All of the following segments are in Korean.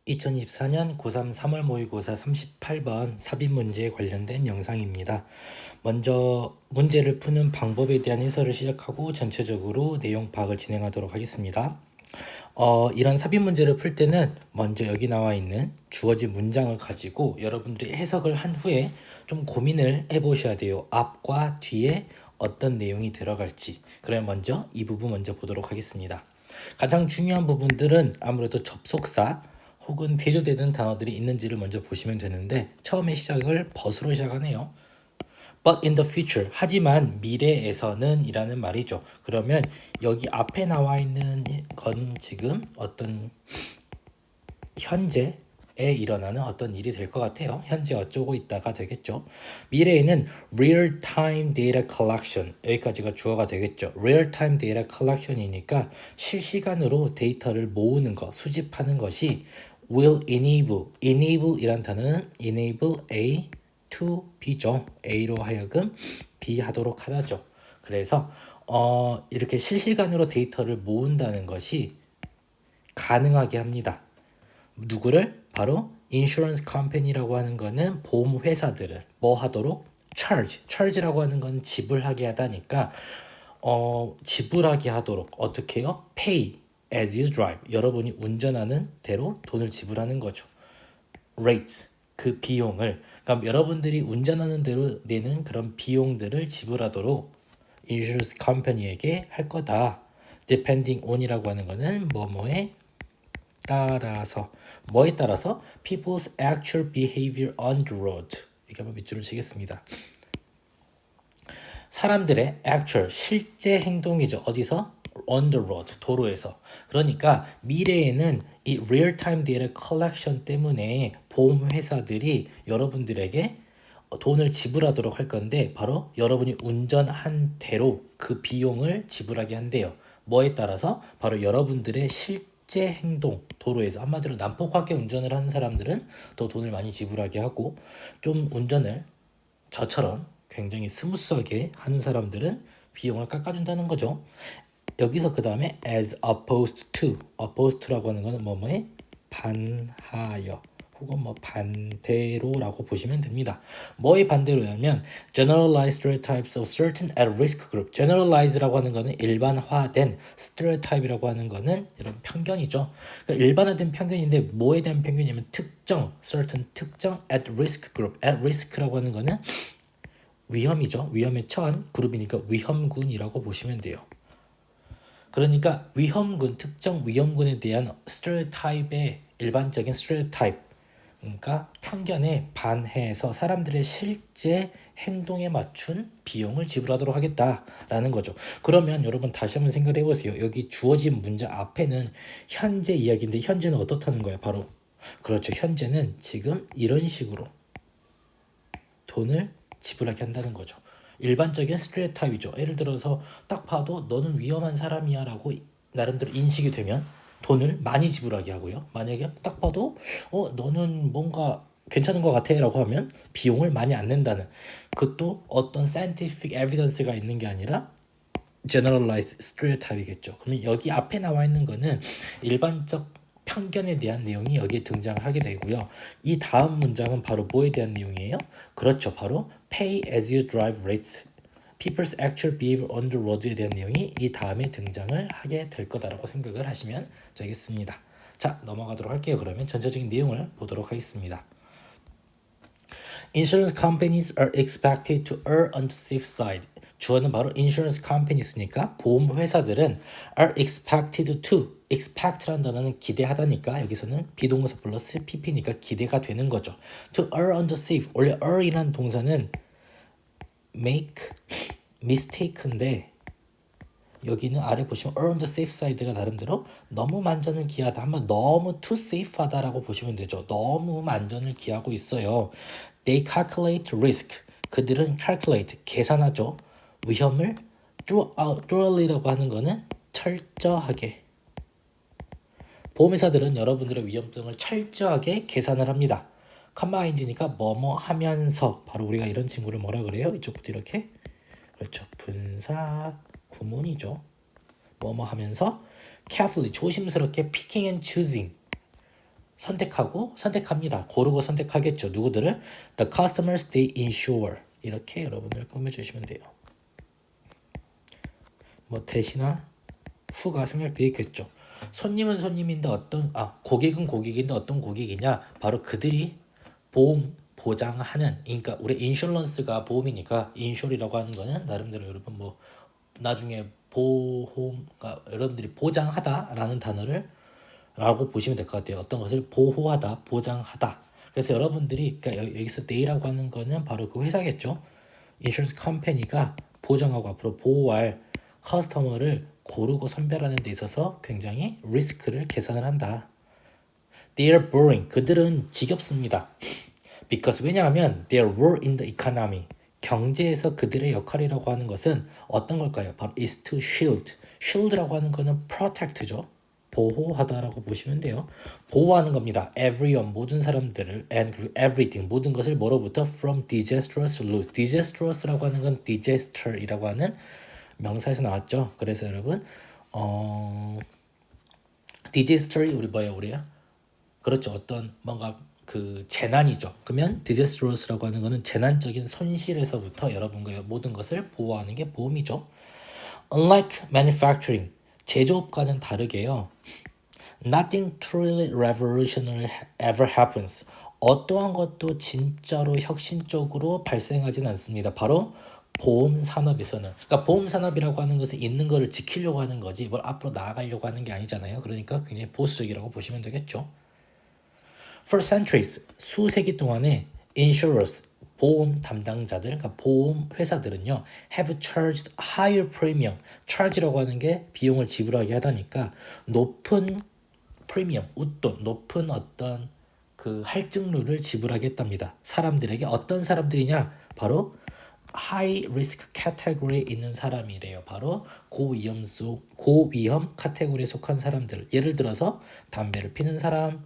2024년 고3 3월 모의고사 38번 삽입 문제에 관련된 영상입니다. 먼저 문제를 푸는 방법에 대한 해설을 시작하고 전체적으로 내용 파악을 진행하도록 하겠습니다. 이런 삽입 문제를 풀 때는 먼저 여기 나와 있는 주어진 문장을 가지고 여러분들이 해석을 한 후에 좀 고민을 해보셔야 돼요. 앞과 뒤에 어떤 내용이 들어갈지. 그럼 먼저 이 부분 먼저 보도록 하겠습니다. 가장 중요한 부분들은 아무래도 접속사 혹은 대조되는 단어들이 있는지를 먼저 보시면 되는데 처음에 시작을 but으로 시작하네요. But in the future, 하지만 미래에서는 이라는 말이죠. 그러면 여기 앞에 나와 있는 건 지금 어떤 현재에 일어나는 어떤 일이 될 것 같아요. 현재 어쩌고 있다가 되겠죠. 미래에는 real-time data collection, 여기까지가 주어가 되겠죠. real-time data collection이니까 실시간으로 데이터를 모으는 것, 수집하는 것이 will enable 이란 단어는 enable A to B죠. A로 하여금 B 하도록 하죠. 그래서 이렇게 실시간으로 데이터를 모은다는 것이 가능하게 합니다. 누구를? 바로 인슈런스 컴퍼니라고 하는 거는 보험 회사들을 뭐 하도록? charge라고 하는 건 지불하게 하다니까 지불하게 하도록 어떻게 해요? pay as you drive. 여러분이 운전하는 대로 돈을 지불하는 거죠. rate 그 비용을 그러니까 여러분들이 운전하는 대로 내는 그런 비용들을 지불하도록 인슈런스 컴퍼니에게 할 거다. depending on이라고 하는 거는 뭐뭐에 따라서 뭐에 따라서 people's actual behavior on the road. 이렇게 한번 밑줄을 치겠습니다. 사람들의 actual 실제 행동이죠. 어디서? on the road 도로에서. 그러니까 미래에는 이 real time data collection 때문에 보험 회사들이 여러분들에게 돈을 지불하도록 할 건데 바로 여러분이 운전한 대로 그 비용을 지불하게 한대요. 뭐에 따라서? 바로 여러분들의 실제 행동, 도로에서 한마디로 난폭하게 운전을 하는 사람들은 더 돈을 많이 지불하게 하고 좀 운전을 저처럼 굉장히 스무스하게 하는 사람들은 비용을 깎아준다는 거죠. 여기서 그 다음에 as opposed to라고 하는 거는 뭐뭐에 반하여 혹은 뭐 반대로라고 보시면 됩니다. 뭐의 반대로냐면 generalized stereotypes of certain at-risk group. generalize라고 하는 거는 일반화된, stereotype이라고 하는 거는 이런 편견이죠. 그러니까 일반화된 편견인데 뭐에 대한 편견이냐면 certain 특정 at-risk group. at-risk라고 하는 거는 위험이죠. 위험에 처한 그룹이니까 위험군이라고 보시면 돼요. 그러니까 위험군, 특정 위험군에 대한 스테레오타입의 일반적인 스테레오타입, 그러니까 편견에 반해서 사람들의 실제 행동에 맞춘 비용을 지불하도록 하겠다라는 거죠. 그러면 여러분 다시 한번 생각해 보세요. 여기 주어진 문제 앞에는 현재 이야기인데 현재는 어떻다는 거예요? 바로 그렇죠. 현재는 지금 이런 식으로 돈을 지불하게 한다는 거죠. 일반적인 스테레오타입이죠. 예를 들어서 딱 봐도 너는 위험한 사람이야 라고 나름대로 인식이 되면 돈을 많이 지불하게 하고요. 만약에 딱 봐도 너는 뭔가 괜찮은 것 같아 라고 하면 비용을 많이 안 낸다는, 그것도 어떤 scientific evidence가 있는 게 아니라 generalized stereotype이겠죠. 그러면 여기 앞에 나와 있는 거는 일반적 편견에 대한 내용이 여기에 등장을 하게 되고요. 이 다음 문장은 바로 뭐에 대한 내용이에요? 그렇죠. 바로 pay as you drive rates. People's actual behavior on the road에 대한 내용이 이 다음에 등장을 하게 될 거다라고 생각을 하시면 되겠습니다. 자, 넘어가도록 할게요. 그러면 전체적인 내용을 보도록 하겠습니다. Insurance companies are expected to err on the safe side. 주어는 바로 insurance companies니까 보험 회사들은 are expected to. expect라는 단어는 기대하다니까 여기서는 비동사 플러스 pp니까 기대가 되는 거죠. To err on the safe. 원래 err이라는 동사는 make mistake인데 여기는 아래 보시면 err on the safe side가 나름대로 너무 만전을 기하다 하면 너무 too safe하다라고 보시면 되죠. 너무 만전을 기하고 있어요. They calculate risk. 그들은 calculate 계산하죠. 위험을 thoroughly라고 하는 거는 철저하게. 보험회사들은 여러분들의 위험성을 철저하게 계산을 합니다. combined니까 뭐뭐 하면서 바로 우리가 이런 친구를 뭐라 그래요? 이쪽부터 이렇게 그렇죠. 분사 구문이죠. 뭐뭐 하면서 carefully 조심스럽게 picking and choosing 선택합니다. 고르고 선택하겠죠. 누구들을? The customers they insure. 이렇게 여러분들 꾸며주시면 돼요. 뭐 대시나 후가 생략되어 있겠죠. 손님은 손님인데 고객은 고객인데 어떤 고객이냐? 바로 그들이 보험 보장하는, 그러니까 우리 인슈런스가 보험이니까 인쇼리라고 하는 거는 나름대로 여러분 뭐 나중에 보험가 여러분들이 보장하다라는 단어를 라고 보시면 될 것 같아요. 어떤 것을 보호하다, 보장하다. 그래서 여러분들이 그러니까 여기서 they라고 하는 거는 바로 그 회사겠죠. 인슈런스 컴퍼니가 보장하고 앞으로 보호할 커스터머를 고르고 선별하는 데 있어서 굉장히 리스크를 계산을 한다. They are boring. 그들은 지겹습니다. Because 왜냐하면 their role in the economy. 경제에서 그들의 역할이라고 하는 것은 어떤 걸까요? 바로 is to shield. shield라고 하는 거는 protect죠. 보호하다라고 보시면 돼요. 보호하는 겁니다. everyone 모든 사람들을 and everything 모든 것을 뭐로부터 from disastrous loss. disastrous라고 하는 건 disaster이라고 하는 명사에서 나왔죠. 그래서 여러분 disaster이 우리야? 그렇죠. 어떤 뭔가 그 재난이죠. 그러면 disastrous라고 하는 거는 재난적인 손실에서부터 여러분과 모든 것을 보호하는 게 보험이죠. Unlike manufacturing, 제조업과는 다르게요. Nothing truly revolutionary ever happens. 어떠한 것도 진짜로 혁신적으로 발생하진 않습니다. 바로 보험 산업에서는. 그러니까 보험 산업이라고 하는 것은 있는 거를 지키려고 하는 거지 뭘 앞으로 나아가려고 하는 게 아니잖아요. 그러니까 굉장히 보수적이라고 보시면 되겠죠. For centuries, 수세기 동안에 insurers, 보험 담당자들, 그러니까 보험 회사들은요, have charged higher premium. charge라고 하는 게 비용을 지불하게 하다니까 높은 프리미엄, 웃돈, 높은 어떤 그 할증률을 지불하겠답니다. 사람들에게 어떤 사람들이냐? 바로 high risk category에 있는 사람이래요. 바로 고위험 카테고리에 속한 사람들. 예를 들어서 담배를 피는 사람,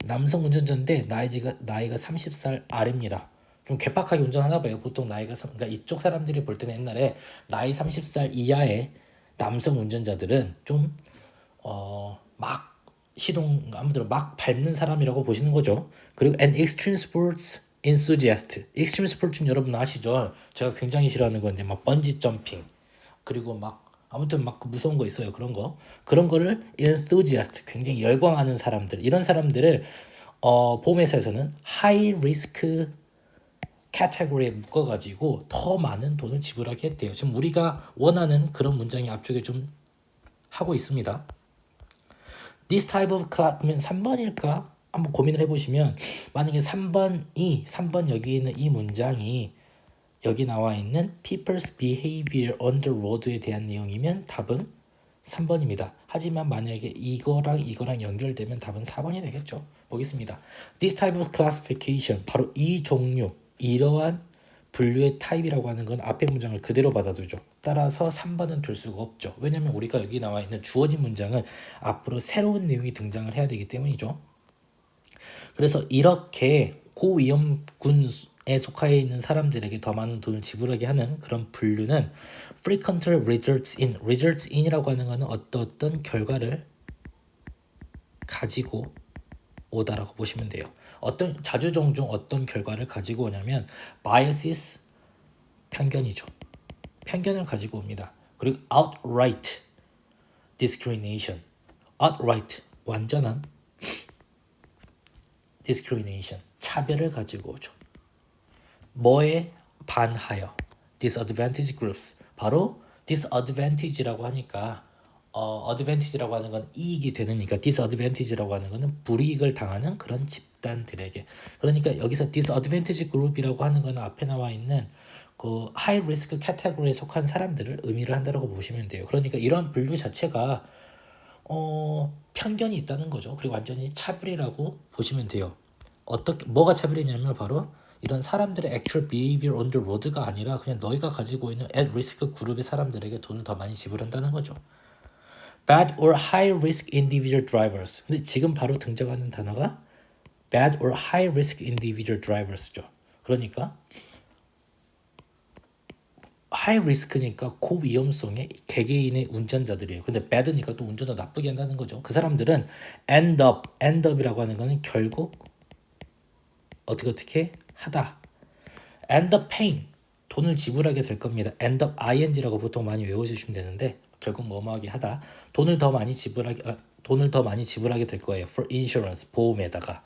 남성 운전자인데 나이가 30살 아래입니다. 좀 괴팍하게 운전하나 봐요. 보통 그러니까 이쪽 사람들이 볼 때는 옛날에 나이 30살 이하의 남성 운전자들은 좀 막 시동 아무데나 막 밟는 사람이라고 보시는 거죠. 그리고 an extreme sports enthusiast. extreme sports는 여러분 아시죠? 제가 굉장히 싫어하는 건데 막 번지 점핑 그리고 막 아무튼 막 무서운 거 있어요. 그런 거를 enthusiast 굉장히 열광하는 사람들 이런 사람들을 보험회사에서는 high risk 카테고리에 묶어가지고 더 많은 돈을 지불하게 했대요. 지금 우리가 원하는 그런 문장이 앞쪽에 좀 하고 있습니다. This type of class면 3번일까? 한번 고민을 해보시면 만약에 3번 여기 있는 이 문장이 여기 나와 있는 people's behavior on the road에 대한 내용이면 답은 3번입니다. 하지만 만약에 이거랑 연결되면 답은 4번이 되겠죠. 보겠습니다. This type of classification 바로 이 종류 이러한 분류의 타입이라고 하는 건 앞에 문장을 그대로 받아두죠. 따라서 3번은 될 수가 없죠. 왜냐하면 우리가 여기 나와 있는 주어진 문장은 앞으로 새로운 내용이 등장을 해야 되기 때문이죠. 그래서 이렇게 고위험군에 속하여 있는 사람들에게 더 많은 돈을 지불하게 하는 그런 분류는 frequent results in. results in이라고 하는 것은 어떤 결과를 가지고 오다라고 보시면 돼요. 자주 종종 어떤 결과를 가지고 오냐면 biases 편견이죠. 편견을 가지고 옵니다. 그리고 outright discrimination. outright 완전한 discrimination 차별을 가지고 오죠. 뭐에 반하여 disadvantage groups 바로 disadvantage라고 하니까 advantage라고 하는 건 이익이 되느니까 disadvantage라고 하는 거는 불이익을 당하는 그런 집단들에게 그러니까 여기서 disadvantage group이라고 하는 거는 앞에 나와 있는 그 high risk category에 속한 사람들을 의미를 한다고 보시면 돼요. 그러니까 이런 분류 자체가 편견이 있다는 거죠. 그리고 완전히 차별이라고 보시면 돼요. 뭐가 차별이냐면 바로 이런 사람들의 actual behavior on the road가 아니라 그냥 너희가 가지고 있는 at risk 그룹의 사람들에게 돈을 더 많이 지불한다는 거죠. bad or high risk individual drivers. 근데 지금 바로 등장하는 단어가 bad or high risk individual drivers죠. 그러니까 하이 리스크니까 고위험성의 개개인의 운전자들이에요. 근데 bad니까 또 운전을 나쁘게 한다는 거죠. 그 사람들은 end up이라고 하는 거는 결국 어떻게 하다. end up paying, 돈을 지불하게 될 겁니다. end up ing라고 보통 많이 외워주시면 되는데 결국 뭐뭐하게 하다. 돈을 더 많이 지불하게 될 거예요. for insurance, 보험에다가.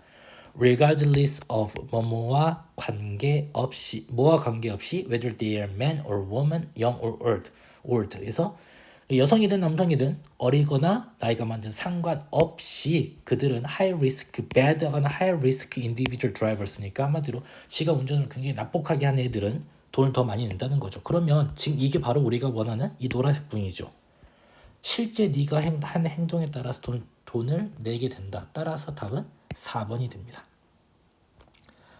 regardless of 뭐뭐와 관계없이, 뭐와 관계없이 whether they are man or woman, young or old. 그래서 여성이든 남성이든 어리거나 나이가 많든 상관없이 그들은 high risk, bad거나 high risk individual drivers니까 한마디로 지가 운전을 굉장히 난폭하게 하는 애들은 돈을 더 많이 낸다는 거죠. 그러면 지금 이게 바로 우리가 원하는 이 노란색 분이죠. 실제 네가 한 행동에 따라서 돈을 내게 된다. 따라서 답은 4번이 됩니다.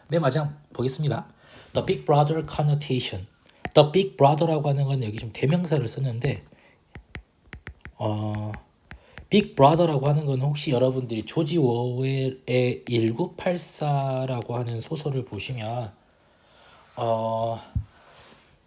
맨 마지막 보겠습니다. The Big Brother connotation. The Big Brother라고 하는 건 여기 좀 대명사를 썼는데 Big Brother라고 하는 건 혹시 여러분들이 조지 워웰의 1984라고 하는 소설을 보시면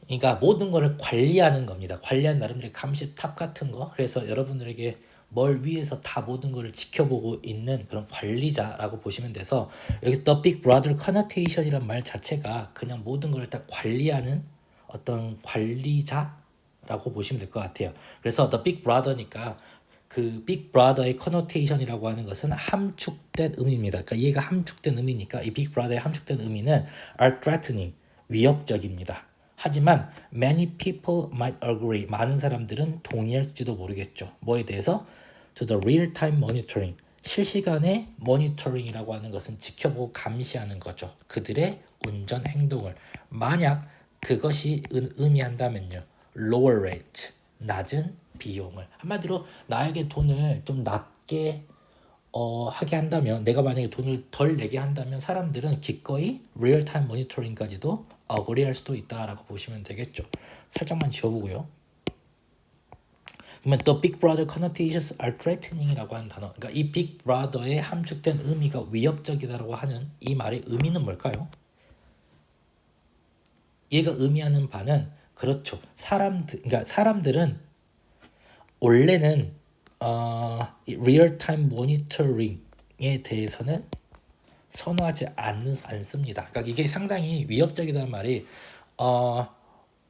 그러니까 모든 거를 관리하는 겁니다. 관리한 나름대로 감시탑 같은 거. 그래서 여러분들에게 뭘 위해서 다 모든 거를 지켜보고 있는 그런 관리자라고 보시면 돼서 여기 The Big Brother connotation이란 말 자체가 그냥 모든 걸 다 관리하는 어떤 관리자라고 보시면 될 것 같아요. 그래서 The Big Brother니까 그 Big Brother의 connotation이라고 하는 것은 함축된 의미입니다. 그러니까 얘가 함축된 의미니까 이 Big Brother의 함축된 의미는 are threatening, 위협적입니다. 하지만 many people might agree, 많은 사람들은 동의할지도 모르겠죠. 뭐에 대해서? To the real-time monitoring, 실시간의 모니터링이라고 하는 것은 지켜보고 감시하는 거죠. 그들의 운전 행동을. 만약 그것이 의미한다면요. lower rate, 낮은 비용을. 한마디로 나에게 돈을 좀 낮게 하게 한다면, 내가 만약에 돈을 덜 내게 한다면 사람들은 기꺼이 리얼타임 모니터링까지도 어그리할 수도 있다라고 보시면 되겠죠. 살짝만 지워보고요. 그러면 the big brother connotations are threatening이라고 하는 단어, 그러니까 이 big brother의 함축된 의미가 위협적이다라고 하는 이 말의 의미는 뭘까요? 얘가 의미하는 바는 그렇죠. 그러니까 사람들은 원래는 리얼타임 모니터링에 대해서는 선호하지 않습니다. 그러니까 이게 상당히 위협적이라는 말이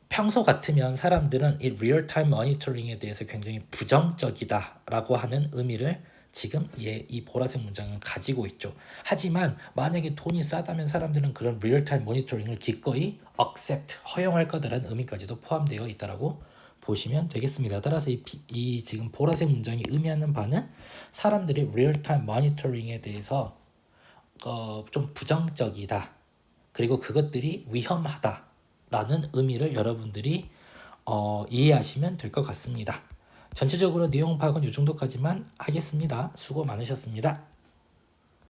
평소 같으면 사람들은 이 리얼타임 모니터링에 대해서 굉장히 부정적이다라고 하는 의미를 지금 이 보라색 문장은 가지고 있죠. 하지만 만약에 돈이 싸다면 사람들은 그런 리얼타임 모니터링을 기꺼이 accept, 허용할 거다라는 의미까지도 포함되어 있다라고 보시면 되겠습니다. 따라서 이 지금 보라색 문장이 의미하는 바는 사람들이 리얼타임 모니터링에 대해서 좀 부정적이다. 그리고 그것들이 위험하다라는 의미를 여러분들이 이해하시면 될 것 같습니다. 전체적으로 내용 파악은 이 정도까지만 하겠습니다. 수고 많으셨습니다.